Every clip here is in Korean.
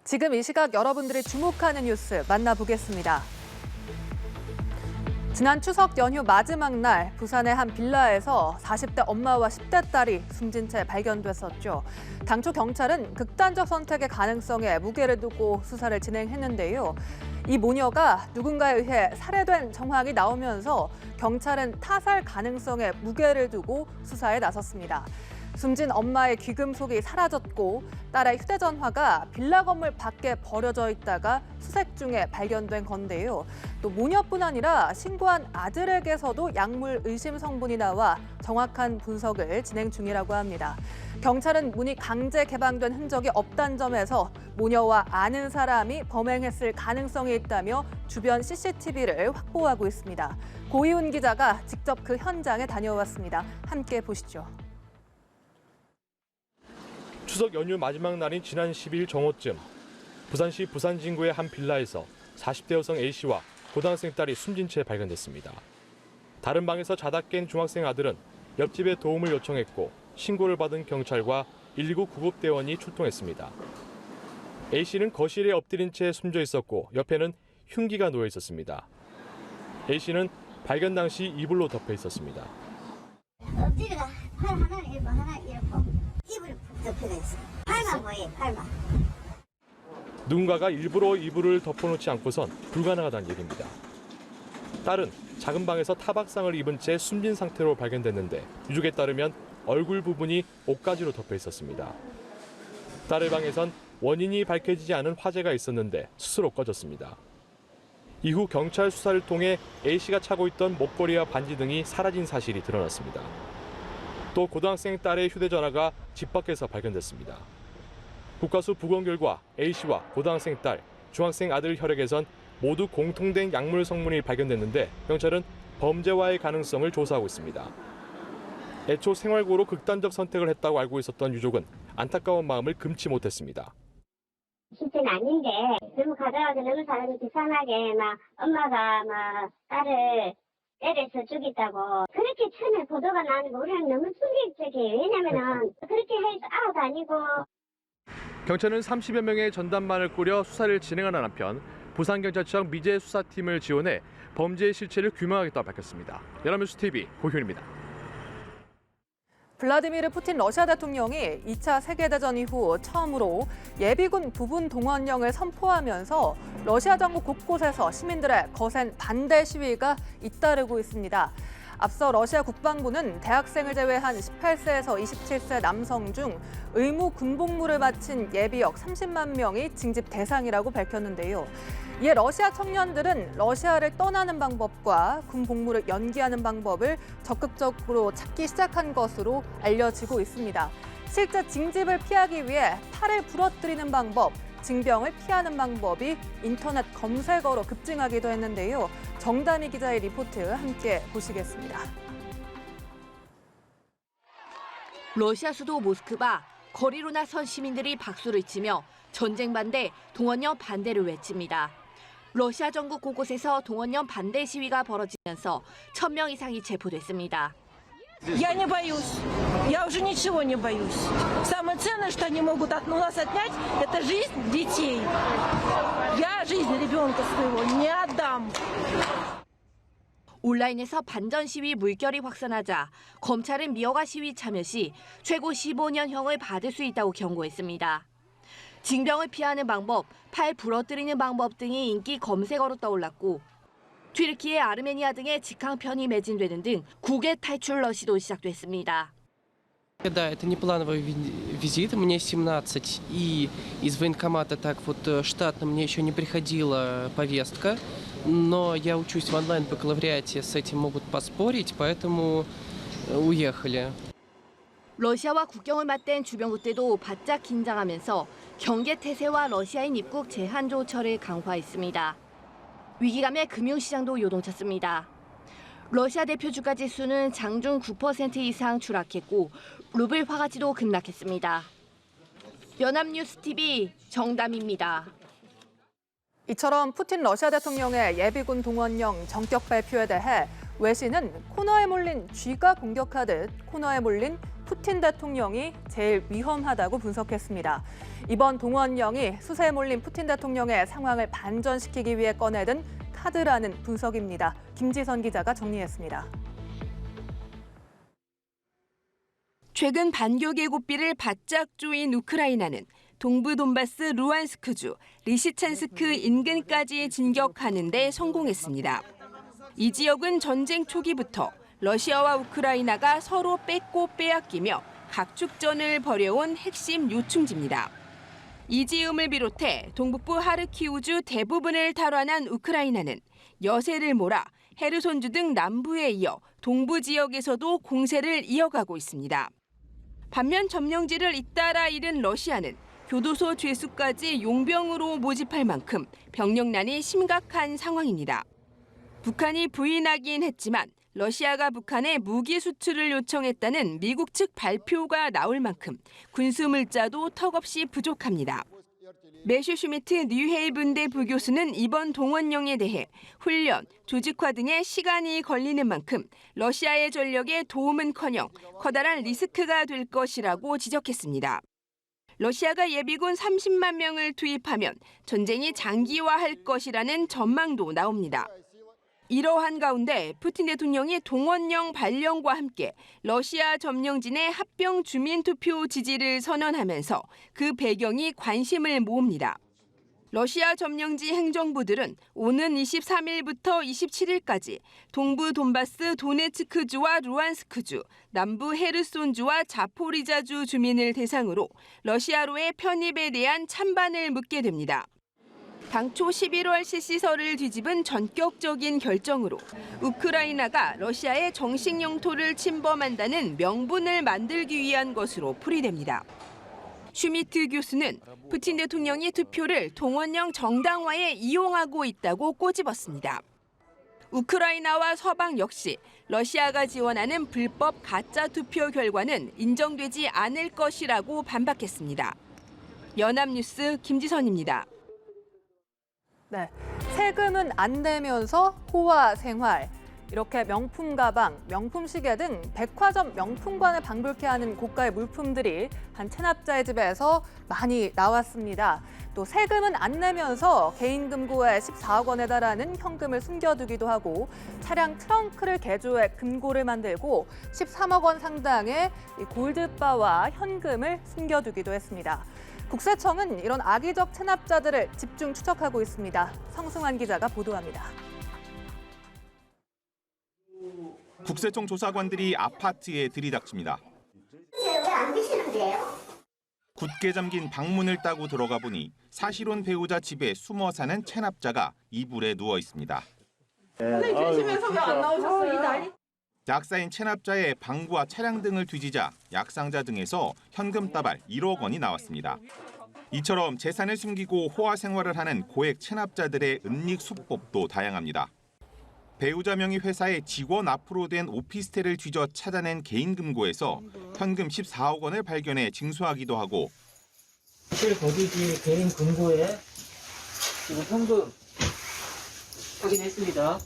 지금 이 시각 여러분들이 주목하는 뉴스 만나보겠습니다. 지난 추석 연휴 마지막 날 부산의 한 빌라에서 40대 엄마와 10대 딸이 숨진 채 발견됐었죠. 당초 경찰은 극단적 선택의 가능성에 무게를 두고 수사를 진행했는데요. 이 모녀가 누군가에 의해 살해된 정황이 나오면서 경찰은 타살 가능성에 무게를 두고 수사에 나섰습니다. 숨진 엄마의 귀금속이 사라졌고 딸의 휴대전화가 빌라 건물 밖에 버려져 있다가 수색 중에 발견된 건데요. 또 모녀뿐 아니라 신고한 아들에게서도 약물 의심 성분이 나와 정확한 분석을 진행 중이라고 합니다. 경찰은 문이 강제 개방된 흔적이 없다는 점에서 모녀와 아는 사람이 범행했을 가능성이 있다며 주변 CCTV를 확보하고 있습니다. 고이훈 기자가 직접 그 현장에 다녀왔습니다. 함께 보시죠. 추석 연휴 마지막 날인 지난 12일 정오쯤 부산시 부산진구의 한 빌라에서 40대 여성 A씨와 고등학생 딸이 숨진 채 발견됐습니다. 다른 방에서 자다 깬 중학생 아들은 옆집에 도움을 요청했고 신고를 받은 경찰과 119 구급대원이 출동했습니다. A씨는 거실에 엎드린 채 숨져 있었고 옆에는 흉기가 놓여 있었습니다. A씨는 발견 당시 이불로 덮여 있었습니다. 엎드려가 팔 하나 이렇게 하나 이렇게 이불을 푹 덮여져 있어. 팔만 보여, 팔만. 누군가가 일부러 이불을 덮어놓지 않고선 불가능하다는 얘기입니다. 딸은 작은 방에서 타박상을 입은 채 숨진 상태로 발견됐는데 유족에 따르면 얼굴 부분이 옷가지로 덮여 있었습니다. 딸의 방에선 원인이 밝혀지지 않은 화재가 있었는데 스스로 꺼졌습니다. 이후 경찰 수사를 통해 A씨가 차고 있던 목걸이와 반지 등이 사라진 사실이 드러났습니다. 또 고등학생 딸의 휴대전화가 집 밖에서 발견됐습니다. 국가수 부검 결과 A씨와 고등학생 딸, 중학생 아들 혈액에선 모두 공통된 약물 성분이 발견됐는데 경찰은 범죄와의 가능성을 조사하고 있습니다. 애초 생활고로 극단적 선택을 했다고 알고 있었던 유족은 안타까운 마음을 금치 못했습니다. 실제는 아닌데 너무 가져가서 너무 사람이 비참하게 막 엄마가 막 딸을 때려서 죽였다고 그렇게 처음에 보도가 나는 거 우리는 너무 충격적이에요. 왜냐면은 그렇게 해서 아무도 아니고. 경찰은 30여 명의 전담반을 꾸려 수사를 진행하는 한편 부산경찰청 미제 수사팀을 지원해 범죄의 실체를 규명하겠다고 밝혔습니다. 연합뉴스 TV 고효입니다. 블라디미르 푸틴 러시아 대통령이 2차 세계대전 이후 처음으로 예비군 부분 동원령을 선포하면서 러시아 전국 곳곳에서 시민들의 거센 반대 시위가 잇따르고 있습니다. 앞서 러시아 국방부는 대학생을 제외한 18세에서 27세 남성 중 의무 군복무를 마친 예비역 30만 명이 징집 대상이라고 밝혔는데요. 이에 러시아 청년들은 러시아를 떠나는 방법과 군 복무를 연기하는 방법을 적극적으로 찾기 시작한 것으로 알려지고 있습니다. 실제 징집을 피하기 위해 팔을 부러뜨리는 방법, 징병을 피하는 방법이 인터넷 검색어로 급증하기도 했는데요. 정다미 기자의 리포트 함께 보시겠습니다. 러시아 수도 모스크바, 거리로 나선 시민들이 박수를 치며 전쟁 반대, 동원령 반대를 외칩니다. 러시아 전국 곳곳에서 동원령 반대 시위가 벌어지면서 1,000명 이상이 체포됐습니다. Я не боюсь. Я уже ничего не боюсь. Самое ценное, что они могут от нас отнять, это жизнь детей. Я жизнь ребенка своего не отдам. 온라인에서 반전 시위 물결이 확산하자 검찰은 미어가 시위 참여 시 최고 15년형을 받을 수 있다고 경고했습니다. 징병을 피하는 방법, 팔 부러뜨리는 방법 등이 인기 검색어로 떠올랐고 튀르키예, 아르메니아 등의 직항편이 매진되는 등 국외 탈출러 시도 시작됐습니다. Да, это не плановый визит, мне 17, и из военкомата так вот штатно мне еще не приходила повестка, но я учусь в онлайн-бакалавриате, с этим могут поспорить, поэтому уехали. 러시아와 국경을 맞댄 주변국들도 바짝 긴장하면서 경계 태세와 러시아인 입국 제한 조처를 강화했습니다. 위기감에 금융시장도 요동쳤습니다. 러시아 대표 주가 지수는 장중 9% 이상 추락했고 루블 화가치도 급락했습니다. 연합뉴스 TV 정담입니다. 이처럼 푸틴 러시아 대통령의 예비군 동원령 전격 발표에 대해 외신은 코너에 몰린 쥐가 공격하듯 코너에 몰린 푸틴 대통령이 제일 위험하다고 분석했습니다. 이번 동원령이 수세에 몰린 푸틴 대통령의 상황을 반전시키기 위해 꺼내든 카드라는 분석입니다. 김지선 기자가 정리했습니다. 최근 반격의 고삐를 바짝 조인 우크라이나는 동부 돈바스 루안스크주 리시찬스크 인근까지 진격하는 데 성공했습니다. 이 지역은 전쟁 초기부터 러시아와 우크라이나가 서로 뺏고 빼앗기며 각축전을 벌여온 핵심 요충지입니다. 이지움을 비롯해 동북부 하르키우주 대부분을 탈환한 우크라이나는 여세를 몰아 헤르손주 등 남부에 이어 동부 지역에서도 공세를 이어가고 있습니다. 반면 점령지를 잇따라 잃은 러시아는 교도소 죄수까지 용병으로 모집할 만큼 병력난이 심각한 상황입니다. 북한이 부인하긴 했지만 러시아가 북한에 무기 수출을 요청했다는 미국 측 발표가 나올 만큼 군수 물자도 턱없이 부족합니다. 매슈 슈미트 뉴헤이븐대 부교수는 이번 동원령에 대해 훈련, 조직화 등의 시간이 걸리는 만큼 러시아의 전력에 도움은커녕 커다란 리스크가 될 것이라고 지적했습니다. 러시아가 예비군 30만 명을 투입하면 전쟁이 장기화할 것이라는 전망도 나옵니다. 이러한 가운데 푸틴 대통령이 동원령 발령과 함께 러시아 점령진의 합병 주민투표 지지를 선언하면서 그 배경이 관심을 모읍니다. 러시아 점령지 행정부들은 오는 23일부터 27일까지 동부 돈바스 도네츠크주와 루안스크주, 남부 헤르손주와 자포리자주 주민을 대상으로 러시아로의 편입에 대한 찬반을 묻게 됩니다. 당초 11월 실시서를 뒤집은 전격적인 결정으로 우크라이나가 러시아의 정식 영토를 침범한다는 명분을 만들기 위한 것으로 풀이됩니다. 슈미트 교수는 푸틴 대통령이 투표를 동원령 정당화에 이용하고 있다고 꼬집었습니다. 우크라이나와 서방 역시 러시아가 지원하는 불법 가짜 투표 결과는 인정되지 않을 것이라고 반박했습니다. 연합뉴스 김지선입니다. 네, 세금은 안 내면서 호화 생활. 이렇게 명품 가방, 명품 시계 등 백화점 명품관을 방불케 하는 고가의 물품들이 한 체납자의 집에서 많이 나왔습니다. 또 세금은 안 내면서 개인 금고에 14억 원에 달하는 현금을 숨겨두기도 하고 차량 트렁크를 개조해 금고를 만들고 13억 원 상당의 골드바와 현금을 숨겨두기도 했습니다. 국세청은 이런 악의적 체납자들을 집중 추적하고 있습니다. 성승환 기자가 보도합니다. 국세청 조사관들이 아파트에 들이닥칩니다. 왜 안 드시는데요? 굳게 잠긴 방문을 따고 들어가 보니 사실혼 배우자 집에 숨어 사는 체납자가 이불에 누워 있습니다. 계시면서 왜 안 나오셨어요? 약사인 체납자의 방구와 차량 등을 뒤지자 약상자 등에서 현금 따발 1억 원이 나왔습니다. 이처럼 재산을 숨기고 호화 생활을 하는 고액 체납자들의 은닉 수법도 다양합니다. 배우자 명의 회사의 직원 앞으로 된 오피스텔을 뒤져 찾아낸 개인 금고에서 현금 14억 원을 발견해 징수하기도 하고 호텔 거주지 개인 금고에 지금 현금 확인했습니다.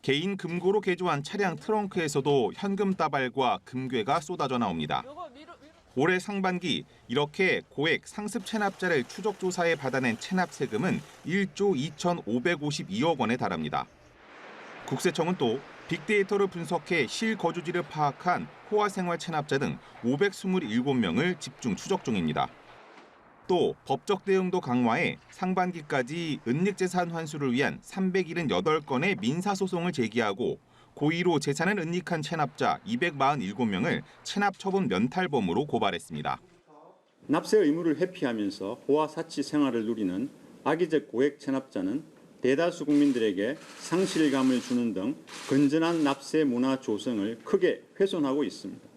개인 금고로 개조한 차량 트렁크에서도 현금 따발과 금괴가 쏟아져 나옵니다. 올해 상반기 이렇게 고액 상습 체납자를 추적 조사에 받아낸 체납 세금은 1조 2,552억 원에 달합니다. 국세청은 또 빅데이터를 분석해 실거주지를 파악한 호화생활 체납자 등 527명을 집중 추적 중입니다. 또 법적 대응도 강화해 상반기까지 은닉재산 환수를 위한 378건의 민사소송을 제기하고 고의로 재산을 은닉한 체납자 247명을 체납처분 면탈범으로 고발했습니다. 납세 의무를 회피하면서 호화 사치 생활을 누리는 악의적 고액 체납자는 대다수 국민들에게 상실감을 주는 등 건전한 납세 문화 조성을 크게 훼손하고 있습니다.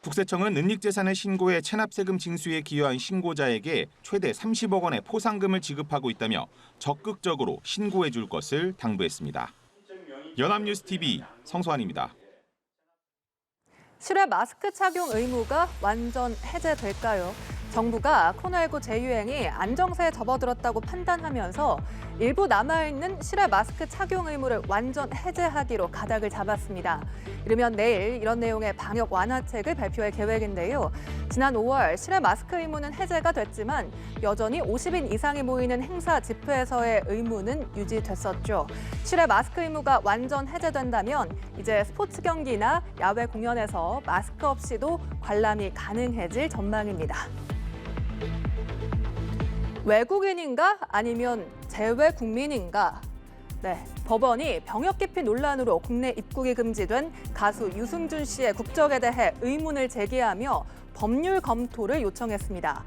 국세청은 은닉재산을 신고해 체납세금 징수에 기여한 신고자에게 최대 30억 원의 포상금을 지급하고 있다며 적극적으로 신고해 줄 것을 당부했습니다. 연합뉴스TV 성수환입니다. 실외 마스크 착용 의무가 완전 해제될까요? 정부가 코로나19 재유행이 안정세에 접어들었다고 판단하면서 일부 남아있는 실외 마스크 착용 의무를 완전 해제하기로 가닥을 잡았습니다. 이르면 내일 이런 내용의 방역 완화책을 발표할 계획인데요. 지난 5월 실외 마스크 의무는 해제가 됐지만 여전히 50인 이상이 모이는 행사 집회에서의 의무는 유지됐었죠. 실외 마스크 의무가 완전 해제된다면 이제 스포츠 경기나 야외 공연에서 마스크 없이도 관람이 가능해질 전망입니다. 외국인인가 아니면 재외 국민인가? 네, 법원이 병역 기피 논란으로 국내 입국이 금지된 가수 유승준 씨의 국적에 대해 의문을 제기하며 법률 검토를 요청했습니다.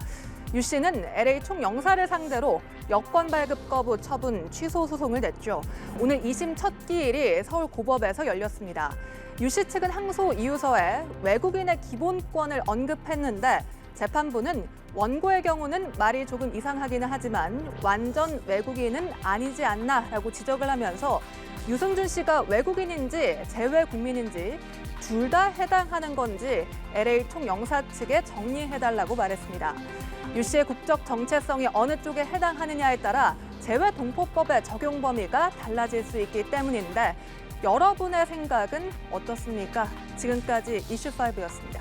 유 씨는 LA 총영사를 상대로 여권 발급 거부 처분 취소 소송을 냈죠. 오늘 2심 첫 기일이 서울 고법에서 열렸습니다. 유 씨 측은 항소 이유서에 외국인의 기본권을 언급했는데 재판부는 원고의 경우는 말이 조금 이상하기는 하지만 완전 외국인은 아니지 않나라고 지적을 하면서 유승준 씨가 외국인인지 재외 국민인지 둘 다 해당하는 건지 LA 총영사 측에 정리해달라고 말했습니다. 유 씨의 국적 정체성이 어느 쪽에 해당하느냐에 따라 재외동포법의 적용 범위가 달라질 수 있기 때문인데 여러분의 생각은 어떻습니까? 지금까지 이슈5였습니다.